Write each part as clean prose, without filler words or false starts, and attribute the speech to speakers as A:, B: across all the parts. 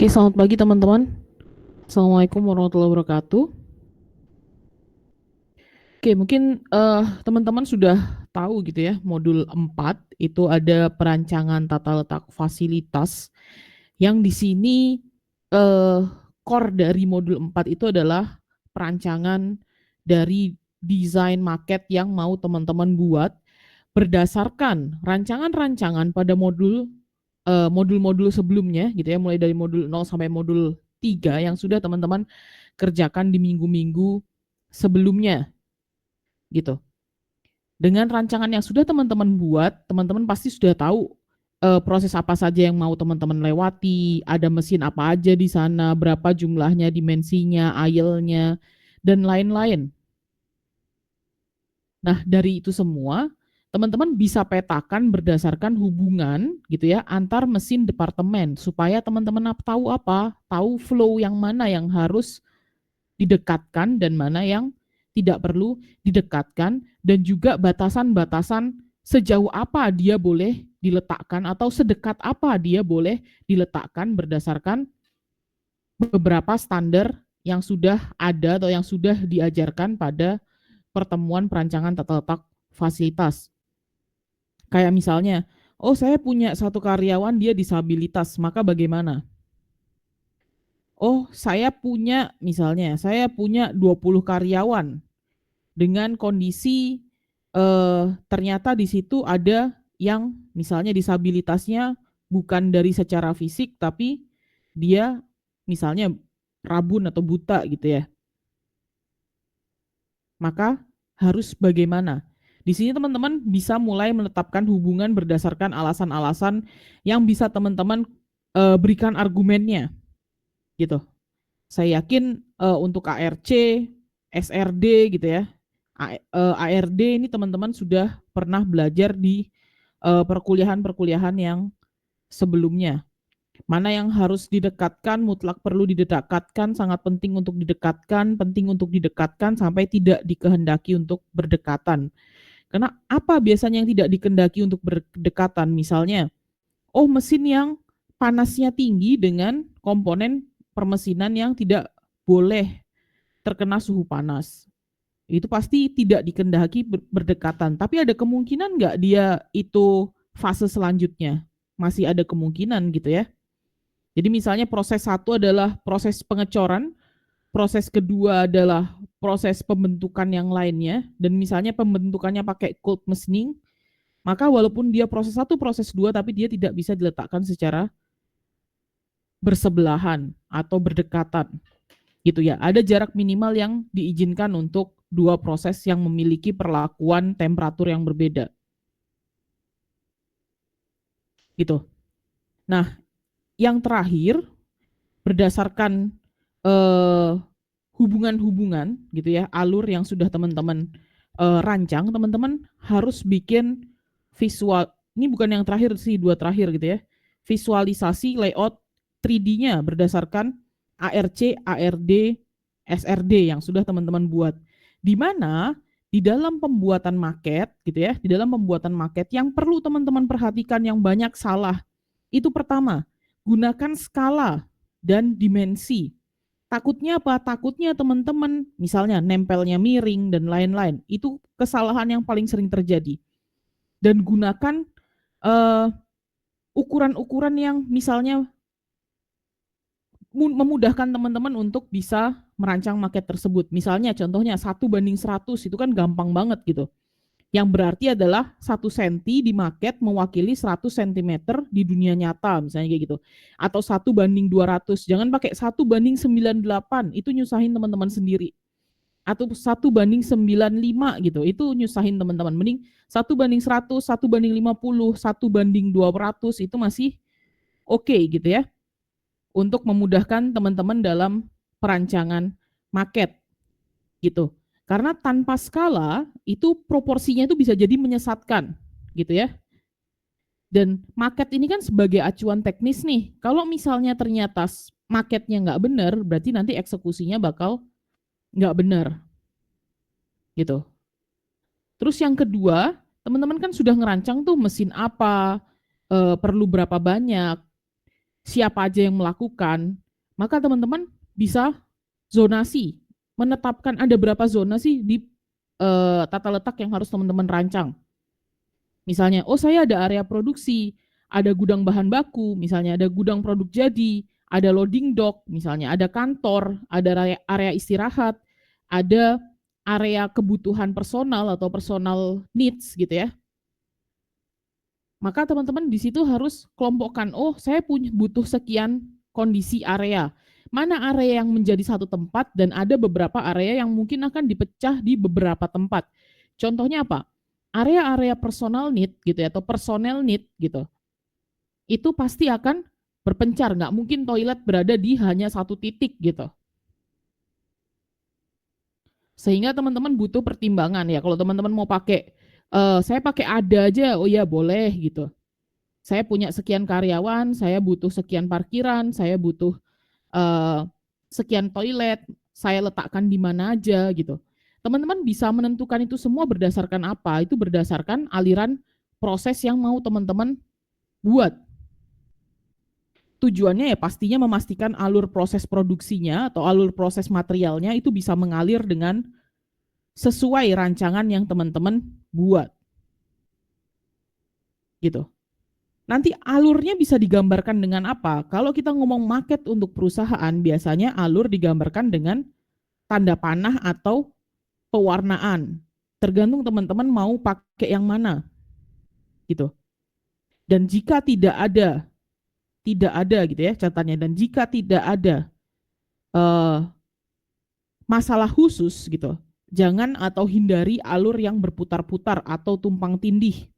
A: Oke, selamat pagi teman-teman. Assalamualaikum warahmatullahi wabarakatuh. Oke, mungkin teman-teman sudah tahu gitu ya, modul 4 itu ada perancangan tata letak fasilitas yang di sini eh, core dari modul 4 itu adalah perancangan dari desain market yang mau teman-teman buat berdasarkan rancangan-rancangan pada modul-modul sebelumnya gitu ya, mulai dari modul 0 sampai modul 3 yang sudah teman-teman kerjakan di minggu-minggu sebelumnya gitu. Dengan rancangan yang sudah teman-teman buat, teman-teman pasti sudah tahu proses apa saja yang mau teman-teman lewati, ada mesin apa aja di sana, berapa jumlahnya, dimensinya, aisle-nya, dan lain-lain. Nah, dari itu semua, teman-teman bisa petakan berdasarkan hubungan gitu ya antar mesin departemen supaya teman-teman tahu apa, tahu flow yang mana yang harus didekatkan dan mana yang tidak perlu didekatkan dan juga batasan-batasan sejauh apa dia boleh diletakkan atau sedekat apa dia boleh diletakkan berdasarkan beberapa standar yang sudah ada atau yang sudah diajarkan pada pertemuan perancangan tata letak fasilitas. Kayak misalnya, oh saya punya satu karyawan dia disabilitas, maka bagaimana? Oh, saya punya 20 karyawan dengan kondisi ternyata di situ ada yang misalnya disabilitasnya bukan dari secara fisik tapi dia misalnya rabun atau buta gitu ya. Maka harus bagaimana? Di sini teman-teman bisa mulai menetapkan hubungan berdasarkan alasan-alasan yang bisa teman-teman berikan argumennya gitu. Saya yakin untuk ARC, SRD gitu ya. ARD ini teman-teman sudah pernah belajar di perkuliahan-perkuliahan yang sebelumnya. Mana yang harus didekatkan, mutlak perlu didekatkan, sangat penting untuk didekatkan sampai tidak dikehendaki untuk berdekatan. Karena apa biasanya yang tidak dikehendaki untuk berdekatan? Misalnya, oh mesin yang panasnya tinggi dengan komponen permesinan yang tidak boleh terkena suhu panas. Itu pasti tidak dikehendaki berdekatan. Tapi ada kemungkinan nggak dia itu fase selanjutnya? Masih ada kemungkinan gitu ya. Jadi misalnya proses satu adalah proses pengecoran, proses kedua adalah proses pembentukan yang lainnya, dan misalnya pembentukannya pakai cold machining, maka walaupun dia proses satu, proses dua, tapi dia tidak bisa diletakkan secara bersebelahan atau berdekatan gitu ya. Ada jarak minimal yang diizinkan untuk dua proses yang memiliki perlakuan temperatur yang berbeda gitu. Nah, yang terakhir berdasarkan eh, hubungan-hubungan gitu ya, alur yang sudah teman-teman rancang, teman-teman harus bikin visual. Ini bukan yang terakhir sih, dua terakhir gitu ya. Visualisasi layout 3D-nya berdasarkan ARC, ARD, SRD yang sudah teman-teman buat. Di mana di dalam pembuatan maket gitu ya, di dalam pembuatan maket yang perlu teman-teman perhatikan yang banyak salah. Itu pertama, gunakan skala dan dimensi. Takutnya apa? Takutnya teman-teman misalnya nempelnya miring dan lain-lain. Itu kesalahan yang paling sering terjadi. Dan gunakan eh, ukuran-ukuran yang misalnya memudahkan teman-teman untuk bisa merancang market tersebut. Misalnya contohnya 1:100 itu kan gampang banget gitu. Yang berarti adalah 1 senti di market mewakili 100 cm di dunia nyata misalnya kayak gitu. Atau 1:200. Jangan pakai 1:98, itu nyusahin teman-teman sendiri. Atau 1:95 gitu, itu nyusahin teman-teman. Mending 1:100, 1:50, 1:200 itu masih oke gitu ya. Untuk memudahkan teman-teman dalam perancangan market gitu. Karena tanpa skala itu proporsinya itu bisa jadi menyesatkan gitu ya. Dan market ini kan sebagai acuan teknis nih. Kalau misalnya ternyata marketnya nggak benar, berarti nanti eksekusinya bakal nggak benar gitu. Terus yang kedua, teman-teman kan sudah ngerancang tuh mesin apa, perlu berapa banyak. siapa aja yang melakukan, maka teman-teman bisa zonasi, menetapkan ada berapa zona sih di tata letak yang harus teman-teman rancang. Misalnya, oh saya ada area produksi, ada gudang bahan baku, misalnya ada gudang produk jadi, ada loading dock, misalnya ada kantor, ada area istirahat, ada area kebutuhan personal atau personal needs gitu ya. Maka teman-teman di situ harus kelompokkan, oh saya butuh sekian kondisi area. Mana area yang menjadi satu tempat dan ada beberapa area yang mungkin akan dipecah di beberapa tempat. Contohnya apa? Area-area personal need gitu ya, atau personal need gitu. Itu pasti akan berpencar, nggak mungkin toilet berada di hanya satu titik gitu. Sehingga teman-teman butuh pertimbangan ya. Kalau teman-teman mau pakai, saya pakai ada aja, oh ya boleh gitu. Saya punya sekian karyawan, saya butuh sekian parkiran, saya butuh uh, sekian toilet, saya letakkan di mana aja gitu. Teman-teman bisa menentukan itu semua berdasarkan apa? Itu berdasarkan aliran proses yang mau teman-teman buat. Tujuannya ya pastinya memastikan alur proses produksinya atau alur proses materialnya itu bisa mengalir dengan sesuai rancangan yang teman-teman buat. Gitu. Nanti alurnya bisa digambarkan dengan apa? Kalau kita ngomong market untuk perusahaan, biasanya alur digambarkan dengan tanda panah atau pewarnaan. Tergantung teman-teman mau pakai yang mana. Gitu. Dan jika tidak ada gitu ya catatannya. Dan jika tidak ada masalah khusus gitu, jangan atau hindari alur yang berputar-putar atau tumpang tindih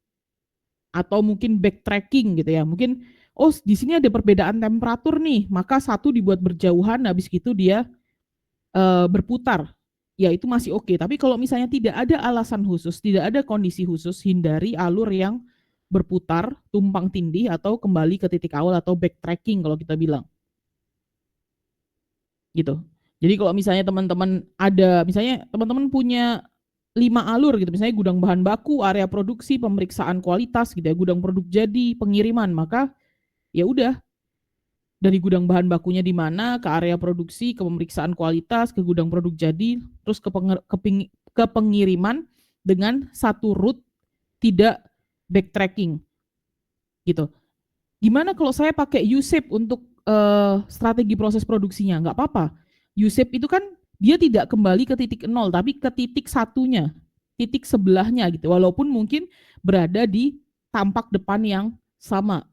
A: atau mungkin backtracking gitu ya. Mungkin oh di sini ada perbedaan temperatur nih, maka satu dibuat berjauhan, habis gitu dia berputar. Ya itu masih oke. Tapi kalau misalnya tidak ada alasan khusus, tidak ada kondisi khusus, hindari alur yang berputar, tumpang tindih atau kembali ke titik awal atau backtracking kalau kita bilang. Gitu. Jadi kalau misalnya teman-teman ada, misalnya teman-teman punya 5 alur gitu, misalnya gudang bahan baku, area produksi, pemeriksaan kualitas gitu ya, gudang produk jadi, pengiriman, maka ya udah dari gudang bahan bakunya di mana ke area produksi, ke pemeriksaan kualitas, ke gudang produk jadi, terus ke pengiriman dengan satu route tidak backtracking gitu. Gimana kalau saya pakai U-shape untuk strategi proses produksinya? Nggak apa-apa. U-shape itu kan dia tidak kembali ke titik nol, tapi ke titik satunya, titik sebelahnya gitu. Walaupun mungkin berada di tampak depan yang sama.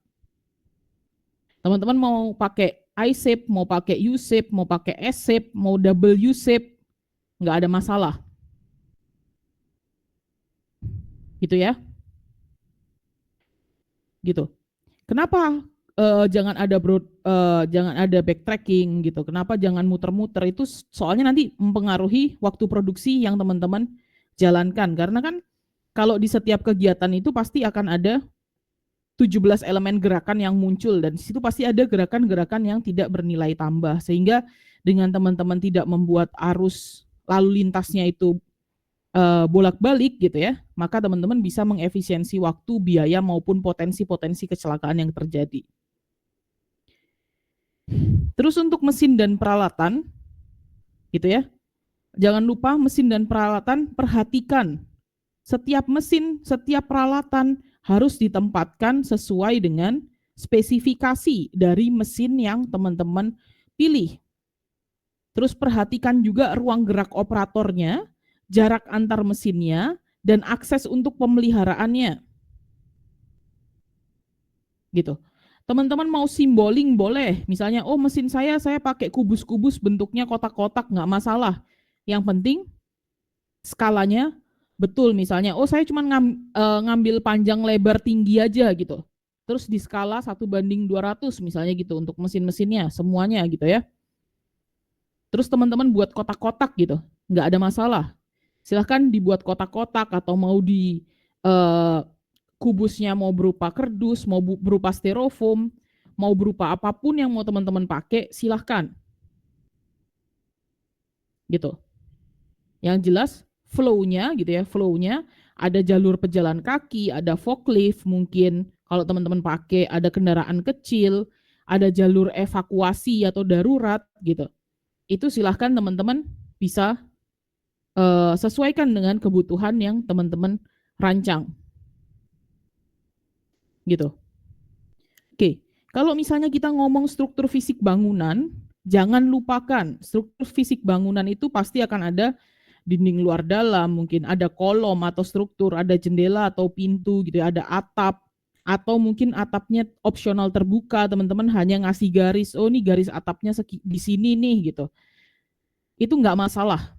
A: Teman-teman mau pakai I-shape, mau pakai U-shape, mau pakai S-shape, mau double U-shape, nggak ada masalah. Gitu ya. Gitu. Kenapa jangan ada backtracking gitu. Kenapa jangan muter-muter? Itu soalnya nanti mempengaruhi waktu produksi yang teman-teman jalankan. Karena kan kalau di setiap kegiatan itu pasti akan ada 17 elemen gerakan yang muncul dan di situ pasti ada gerakan-gerakan yang tidak bernilai tambah sehingga dengan teman-teman tidak membuat arus lalu lintasnya itu bolak-balik gitu ya, maka teman-teman bisa mengefisiensi waktu, biaya maupun potensi-potensi kecelakaan yang terjadi. Terus untuk mesin dan peralatan gitu ya. Jangan lupa mesin dan peralatan perhatikan. Setiap mesin, setiap peralatan harus ditempatkan sesuai dengan spesifikasi dari mesin yang teman-teman pilih. Terus perhatikan juga ruang gerak operatornya, jarak antar mesinnya, dan akses untuk pemeliharaannya. Gitu. Teman-teman mau simboling boleh, misalnya oh mesin saya pakai kubus-kubus bentuknya kotak-kotak, nggak masalah. Yang penting skalanya betul, misalnya oh saya cuma ngambil panjang lebar tinggi aja gitu. Terus di skala 1:200 misalnya gitu untuk mesin-mesinnya semuanya gitu ya. Terus teman-teman buat kotak-kotak gitu, nggak ada masalah. Silahkan dibuat kotak-kotak atau mau di kubusnya mau berupa kardus, mau berupa styrofoam, mau berupa apapun yang mau teman-teman pakai, silahkan. Gitu. Yang jelas flow-nya gitu ya, flow-nya ada jalur pejalan kaki, ada forklift mungkin kalau teman-teman pakai, ada kendaraan kecil, ada jalur evakuasi atau darurat gitu. Itu silahkan teman-teman bisa sesuaikan dengan kebutuhan yang teman-teman rancang gitu. Oke, kalau misalnya kita ngomong struktur fisik bangunan, jangan lupakan struktur fisik bangunan itu pasti akan ada dinding luar dalam, mungkin ada kolom atau struktur, ada jendela atau pintu gitu ya, ada atap, atau mungkin atapnya opsional terbuka, teman-teman hanya ngasih garis, oh ini garis atapnya di sini nih gitu. Itu nggak masalah.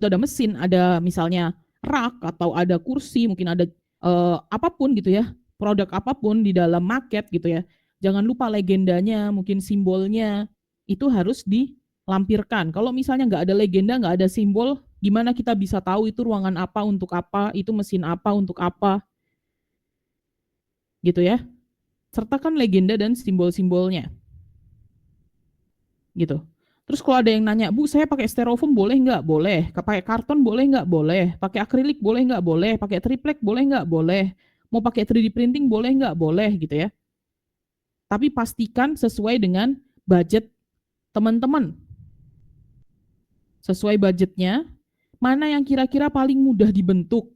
A: Ada mesin, ada misalnya rak atau ada kursi, mungkin ada apapun gitu ya, produk apapun di dalam market gitu ya. Jangan lupa legendanya, mungkin simbolnya itu harus dilampirkan. Kalau misalnya nggak ada legenda, nggak ada simbol, gimana kita bisa tahu itu ruangan apa untuk apa, itu mesin apa untuk apa, gitu ya. Sertakan legenda dan simbol-simbolnya, gitu. Terus kalau ada yang nanya, Bu, saya pakai styrofoam boleh nggak? Boleh. Pakai karton boleh nggak? Boleh. Pakai akrilik boleh nggak? Boleh. Pakai triplek boleh nggak? Boleh. Mau pakai 3D printing boleh nggak? Boleh gitu ya. Tapi pastikan sesuai dengan budget teman-teman. Sesuai budgetnya, mana yang kira-kira paling mudah dibentuk.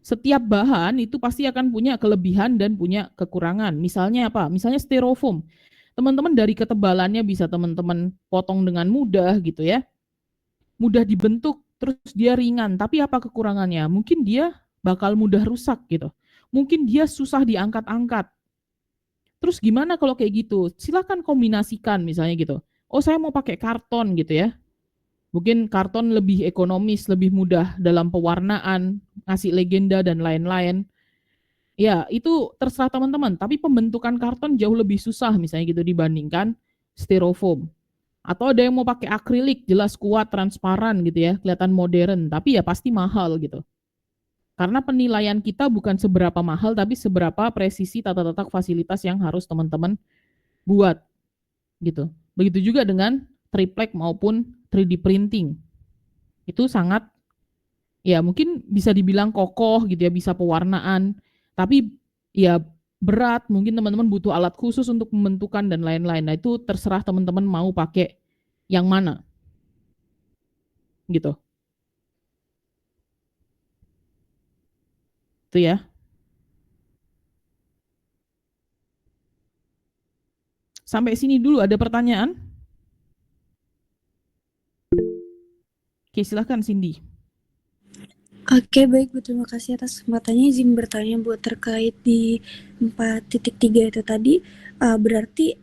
A: Setiap bahan itu pasti akan punya kelebihan dan punya kekurangan. Misalnya apa? Misalnya styrofoam. Teman-teman dari ketebalannya bisa teman-teman potong dengan mudah gitu ya. Mudah dibentuk, terus dia ringan, tapi apa kekurangannya? Mungkin dia bakal mudah rusak gitu. Mungkin dia susah diangkat-angkat. Terus gimana kalau kayak gitu? Silakan kombinasikan misalnya gitu. Oh, saya mau pakai karton gitu ya. Mungkin karton lebih ekonomis, lebih mudah dalam pewarnaan, ngasih legenda dan lain-lain. Ya, itu terserah teman-teman, tapi pembentukan karton jauh lebih susah misalnya gitu dibandingkan styrofoam. Atau ada yang mau pakai akrilik, jelas kuat, transparan gitu ya, kelihatan modern, tapi ya pasti mahal gitu. Karena penilaian kita bukan seberapa mahal, tapi seberapa presisi tata letak fasilitas yang harus teman-teman buat gitu. Begitu juga dengan triplek maupun 3D printing. Itu sangat, ya mungkin bisa dibilang kokoh gitu ya, bisa pewarnaan, tapi ya berat, mungkin teman-teman butuh alat khusus untuk membentukan dan lain-lain. Nah itu terserah teman-teman mau pakai yang mana gitu. Itu ya. Sampai sini dulu ada pertanyaan? Oke, silahkan Cindy.
B: Oke, baik Bu. Terima kasih atas kesempatannya. Izin bertanya buat terkait di 4.3 itu tadi, berarti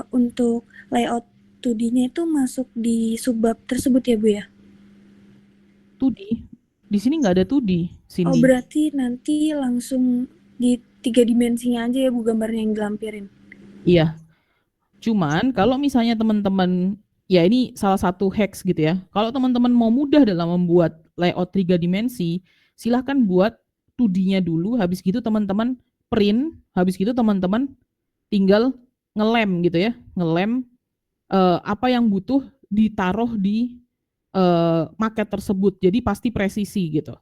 B: untuk layout 2D-nya itu masuk di subbab tersebut ya Bu ya?
A: 2D. Di sini nggak ada 2D,
B: Oh,
A: Cindy.
B: berarti nanti langsung di 3 dimensinya aja ya Bu gambarnya yang dilampirin?
A: Iya. Cuman kalau misalnya teman-teman, ya ini salah satu hacks gitu ya. Kalau teman-teman mau mudah dalam membuat layout 3 dimensi, silahkan buat 2D-nya dulu, habis gitu teman-teman print, habis gitu teman-teman tinggal ngelem gitu ya, ngelem apa yang butuh ditaruh di market tersebut. Jadi pasti presisi gitu.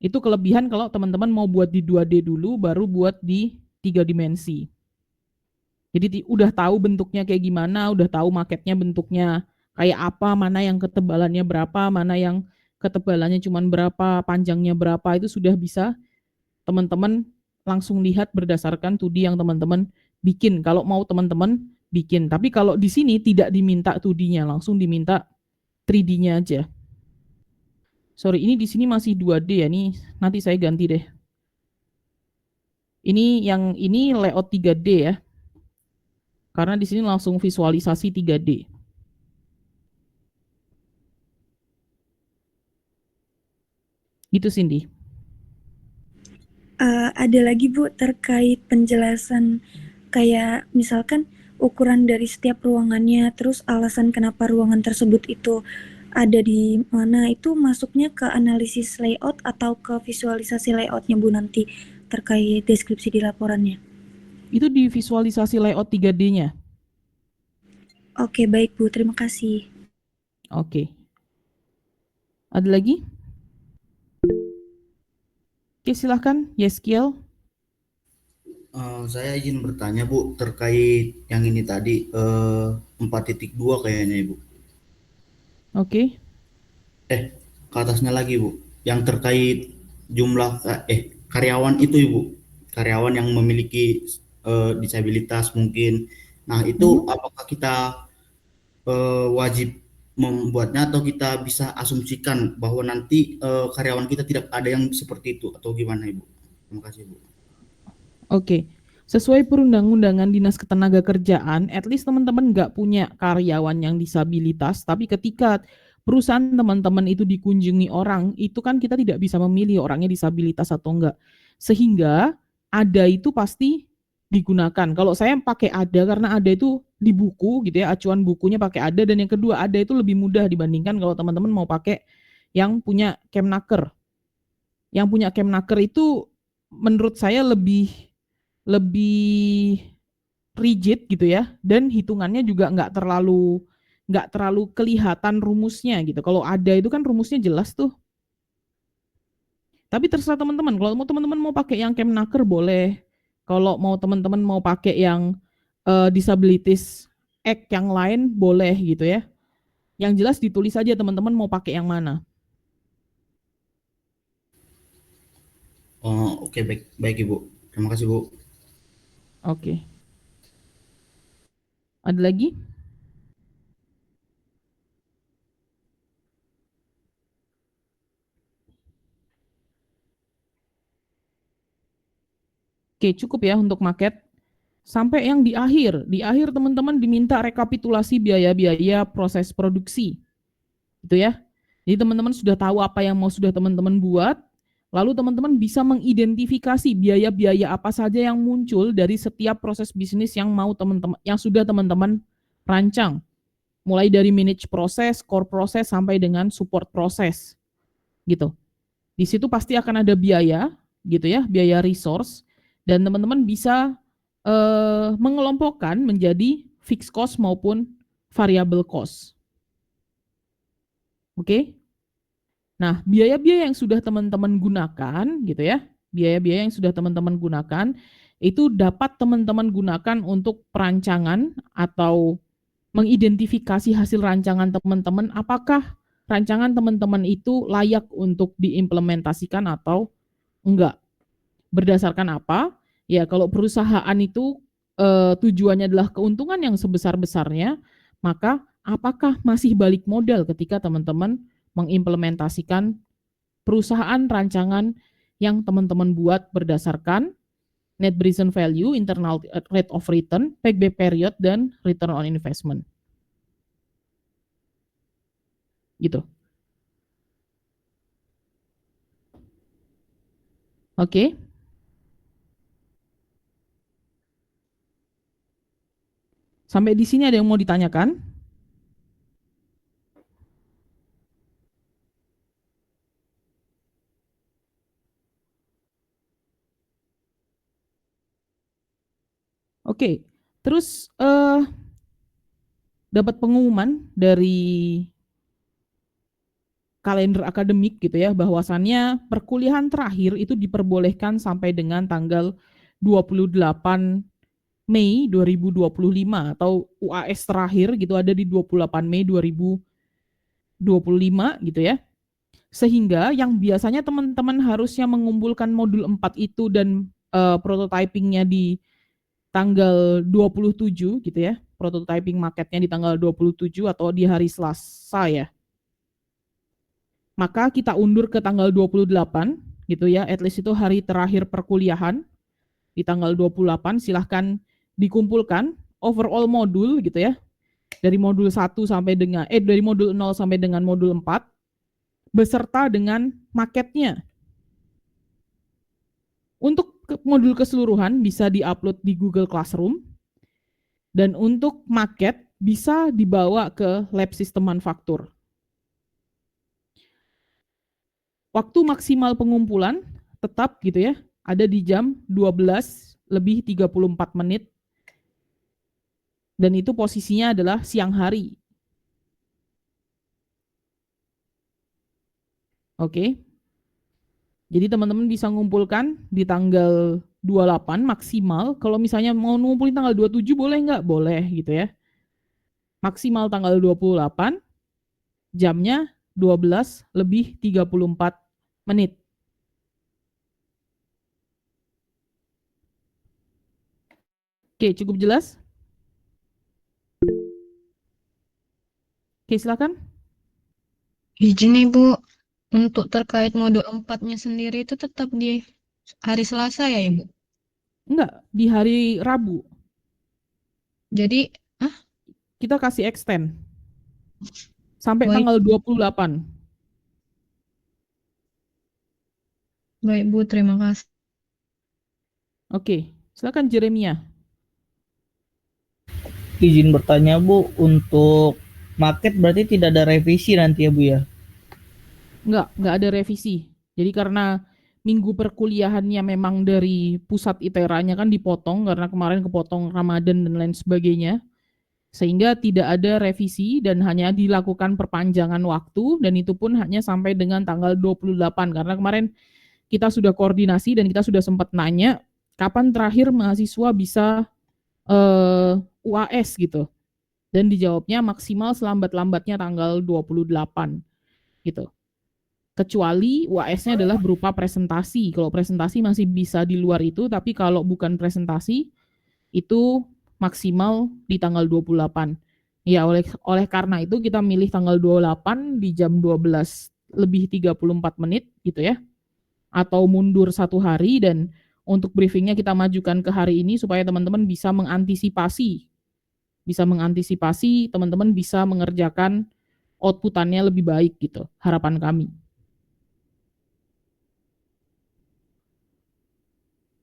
A: Itu kelebihan kalau teman-teman mau buat di 2D dulu, baru buat di 3 dimensi. Jadi udah tahu bentuknya kayak gimana, udah tahu marketnya bentuknya kayak apa, mana yang ketebalannya berapa, mana yang ketebalannya cuma berapa, panjangnya berapa, itu sudah bisa teman-teman langsung lihat berdasarkan 2D yang teman-teman bikin. Kalau mau teman-teman bikin. Tapi kalau di sini tidak diminta 2D-nya, langsung diminta 3D-nya aja. Sorry, ini di sini masih 2D ya, nih nanti saya ganti deh. Ini yang ini layout 3D ya. Karena di sini langsung visualisasi 3D. Gitu Cindy.
B: ada lagi Bu terkait penjelasan kayak misalkan ukuran dari setiap ruangannya, terus alasan kenapa ruangan tersebut itu ada di mana, itu masuknya ke analisis layout atau ke visualisasi layoutnya Bu nanti terkait deskripsi di laporannya?
A: Itu di visualisasi layout 3D-nya.
B: Oke, baik Bu, terima kasih.
A: Oke. Ada lagi? Oke, silahkan Yeskiel.
C: Saya izin bertanya Bu terkait yang ini tadi 4.2 kayaknya Ibu.
A: Oke.
C: Ke atasnya lagi Bu, yang terkait jumlah karyawan itu Ibu, karyawan yang memiliki disabilitas mungkin. Nah itu apakah kita wajib membuatnya atau kita bisa asumsikan bahwa nanti karyawan kita tidak ada yang seperti itu atau gimana Ibu? Terima kasih Bu.
A: Oke. Sesuai perundang-undangan Dinas Ketenagakerjaan, at least teman-teman nggak punya karyawan yang disabilitas, tapi ketika perusahaan teman-teman itu dikunjungi orang, itu kan kita tidak bisa memilih orangnya disabilitas atau enggak. Sehingga ada itu pasti digunakan. Kalau saya pakai ada karena ada itu di buku gitu ya, acuan bukunya pakai ada, dan yang kedua ada itu lebih mudah dibandingkan kalau teman-teman mau pakai yang punya Kemnaker. Yang punya Kemnaker itu menurut saya lebih rigid gitu ya, dan hitungannya juga nggak terlalu kelihatan rumusnya gitu. Kalau ada itu kan rumusnya jelas tuh. Tapi terserah teman-teman. Kalau mau teman-teman mau pakai yang Kemnaker boleh. Kalau mau teman-teman mau pakai yang Disabilities Act yang lain boleh gitu ya. Yang jelas ditulis aja teman-teman mau pakai yang mana.
C: Oke, baik baik Ibu, terima kasih Bu.
A: Oke. Ada lagi? Oke, cukup ya untuk market. Sampai yang di akhir teman-teman diminta rekapitulasi biaya-biaya proses produksi. Gitu ya. Jadi teman-teman sudah tahu apa yang mau sudah teman-teman buat, lalu teman-teman bisa mengidentifikasi biaya-biaya apa saja yang muncul dari setiap proses bisnis yang mau teman-teman yang sudah teman-teman rancang. Mulai dari manage proses, core proses sampai dengan support proses. Gitu. Di situ pasti akan ada biaya, gitu ya, biaya resource, dan teman-teman bisa mengelompokkan menjadi fixed cost maupun variable cost. Oke? Nah, biaya-biaya yang sudah teman-teman gunakan, gitu ya, biaya-biaya yang sudah teman-teman gunakan, itu dapat teman-teman gunakan untuk perancangan atau mengidentifikasi hasil rancangan teman-teman, apakah rancangan teman-teman itu layak untuk diimplementasikan atau enggak. Berdasarkan apa? Ya, kalau perusahaan itu tujuannya adalah keuntungan yang sebesar-besarnya, maka apakah masih balik modal ketika teman-teman mengimplementasikan perusahaan rancangan yang teman-teman buat berdasarkan net present value, internal rate of return, payback period, dan return on investment. Gitu. Oke. Sampai di sini ada yang mau ditanyakan? Oke. Terus dapat pengumuman dari kalender akademik gitu ya, bahwasannya perkuliahan terakhir itu diperbolehkan sampai dengan tanggal 28 Mei 2025 atau UAS terakhir gitu ada di 28 Mei 2025 gitu ya. Sehingga yang biasanya teman-teman harusnya mengumpulkan modul 4 itu dan prototypingnya di tanggal 27 gitu ya. Prototyping marketnya di tanggal 27 atau di hari Selasa ya. Maka kita undur ke tanggal 28 gitu ya, at least itu hari terakhir perkuliahan di tanggal 28. Silahkan dikumpulkan overall modul gitu ya, dari modul 1 sampai dengan dari modul 0 sampai dengan modul 4 beserta dengan marketnya. Untuk untuk modul keseluruhan bisa diupload di Google Classroom, dan untuk maket bisa dibawa ke lab sistem manufaktur. Waktu maksimal pengumpulan tetap gitu ya, ada di jam 12:34, dan itu posisinya adalah siang hari. Oke. Jadi teman-teman bisa ngumpulkan di tanggal 28 maksimal. Kalau misalnya mau ngumpulin tanggal 27 boleh nggak? Boleh gitu ya. Maksimal tanggal 28, jamnya 12:34. Oke, cukup jelas? Oke, silakan.
D: Izin Ibu, untuk terkait modul 4-nya sendiri itu tetap di hari Selasa ya Ibu?
A: Enggak, di hari Rabu.
D: Jadi,
A: Kita kasih extend sampai
D: baik,
A: tanggal 28.
D: baik Bu, terima kasih.
A: Oke, silakan Jeremia.
E: Izin bertanya Bu, untuk market berarti tidak ada revisi nanti ya Bu ya?
A: Enggak ada revisi. Jadi karena minggu perkuliahannya memang dari pusat ITERA-nya kan dipotong karena kemarin kepotong Ramadan dan lain sebagainya. Sehingga tidak ada revisi dan hanya dilakukan perpanjangan waktu, dan itu pun hanya sampai dengan tanggal 28 karena kemarin kita sudah koordinasi dan kita sudah sempat nanya kapan terakhir mahasiswa bisa UAS gitu. Dan dijawabnya maksimal selambat-lambatnya tanggal 28 gitu. Kecuali UAS-nya adalah berupa presentasi. Kalau presentasi masih bisa di luar itu, tapi kalau bukan presentasi itu maksimal di tanggal 28. Ya, oleh karena itu kita milih tanggal 28 di jam 12:34 gitu ya. Atau mundur 1 hari, dan untuk briefingnya kita majukan ke hari ini supaya teman-teman bisa mengantisipasi. Teman-teman bisa mengerjakan outputannya lebih baik gitu, harapan kami.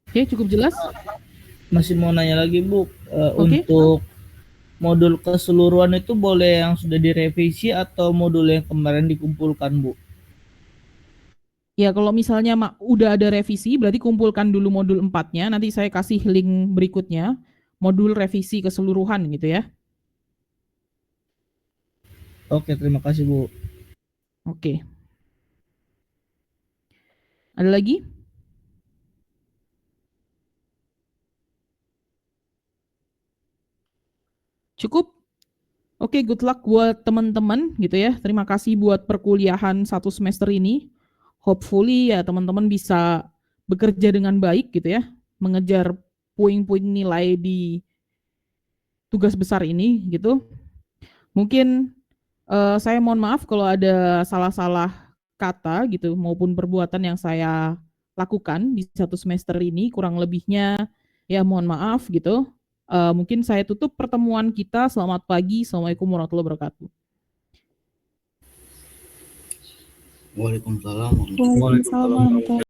A: Oke, cukup jelas?
E: Masih mau nanya lagi Bu,
A: Oke.
E: untuk modul keseluruhan itu boleh yang sudah direvisi atau modul yang kemarin dikumpulkan Bu?
A: Ya, kalau misalnya udah ada revisi, berarti kumpulkan dulu modul 4-nya, nanti saya kasih link berikutnya, modul revisi keseluruhan gitu ya.
E: Oke, terima kasih Bu.
A: Oke. Ada lagi? Cukup? Oke, good luck buat teman-teman gitu ya. Terima kasih buat perkuliahan 1 semester ini. Hopefully ya teman-teman bisa bekerja dengan baik gitu ya, mengejar puing-puing nilai di tugas besar ini gitu. Mungkin saya mohon maaf kalau ada salah-salah kata gitu maupun perbuatan yang saya lakukan di 1 semester ini, kurang lebihnya ya mohon maaf gitu. Mungkin saya tutup pertemuan kita. Selamat pagi. Assalamualaikum warahmatullahi wabarakatuh.
C: Waalaikumsalam.
B: Waalaikumsalam warahmatullahi